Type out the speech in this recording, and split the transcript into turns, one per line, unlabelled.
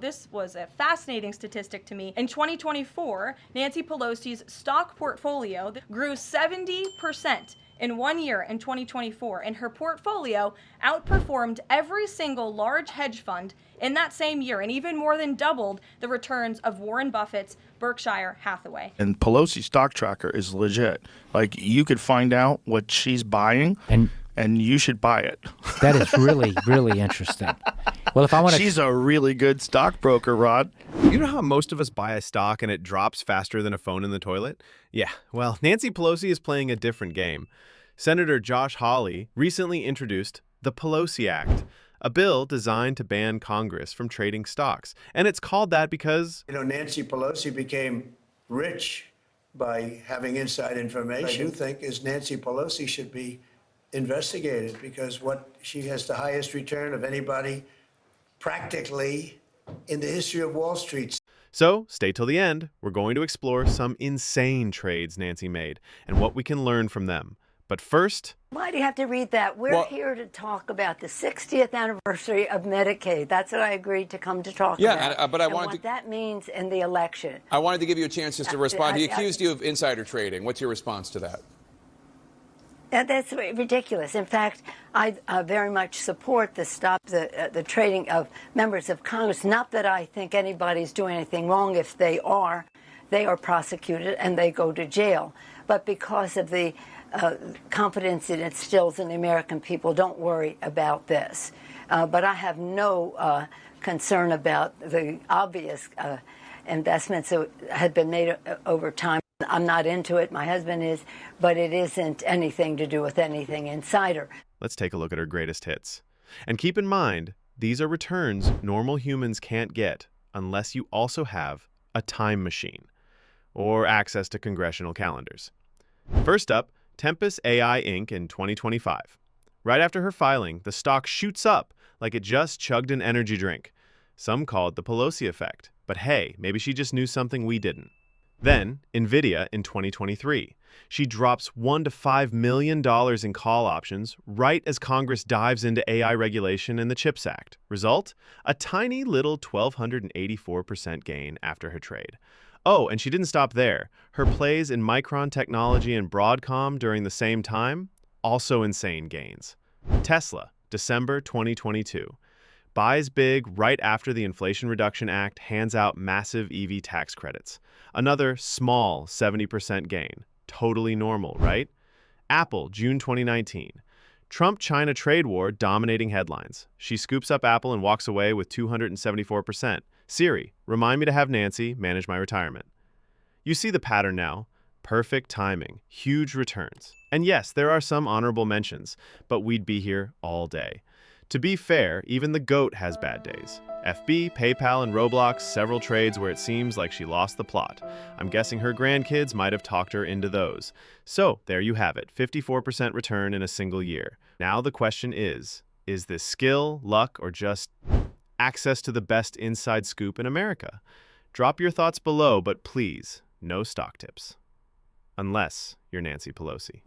This was a fascinating statistic to me. In 2024, Nancy Pelosi's stock portfolio grew 70% in 1 year in 2024, and her portfolio outperformed every single large hedge fund in that same year, and even more than doubled the returns of Warren Buffett's Berkshire Hathaway.
And Pelosi stock tracker is legit. Like, you could find out what she's buying, and you should buy it.
That is really, really interesting. Well, if I want to...
She's a really good stockbroker, Rod.
You know how most of us buy a stock and it drops faster than a phone in the toilet? Yeah, well, Nancy Pelosi is playing a different game. Senator Josh Hawley recently introduced the Pelosi Act, a bill designed to ban Congress from trading stocks. And it's called that because...
Nancy Pelosi became rich by having inside information. What I do think is Nancy Pelosi should be investigated because she has the highest return of anybody practically in the history of Wall Street.
So, stay till the end. We're going to explore some insane trades Nancy made and what we can learn from them. But first...
Why do you have to read that? We're here to talk about the 60th anniversary of Medicaid. That's what I agreed to come to talk about.
Yeah, but I wanted
what that means in the election.
I wanted to give you a chance just to respond. He accused you of insider trading. What's your response to that?
That's ridiculous. In fact, I very much support the trading of members of Congress. Not that I think anybody's doing anything wrong. If they are prosecuted and they go to jail. But because of the confidence it instills in the American people, don't worry about this. But I have no concern about the obvious investments that had been made over time. I'm not into it. My husband is, but it isn't anything to do with anything insider.
Let's take a look at her greatest hits. And keep in mind, these are returns normal humans can't get unless you also have a time machine or access to congressional calendars. First up, Tempus AI Inc. in 2025. Right after her filing, the stock shoots up like it just chugged an energy drink. Some call it the Pelosi Effect, but hey, maybe she just knew something we didn't. Then, NVIDIA in 2023. She drops $1 to $5 million in call options right as Congress dives into AI regulation and the CHIPS Act. Result? A tiny little 1,284% gain after her trade. Oh, and she didn't stop there. Her plays in Micron technology and Broadcom during the same time? Also insane gains. Tesla, December 2022. Buys big right after the Inflation Reduction Act hands out massive EV tax credits. Another small 70% gain. Totally normal, right? Apple, June 2019. Trump-China trade war dominating headlines. She scoops up Apple and walks away with 274%. Siri, remind me to have Nancy manage my retirement. You see the pattern now. Perfect timing, huge returns. And yes, there are some honorable mentions, but we'd be here all day. To be fair, even the GOAT has bad days. FB, PayPal, and Roblox, several trades where it seems like she lost the plot. I'm guessing her grandkids might have talked her into those. So, there you have it, 54% return in a single year. Now the question is this skill, luck, or just access to the best inside scoop in America? Drop your thoughts below, but please, no stock tips. Unless you're Nancy Pelosi.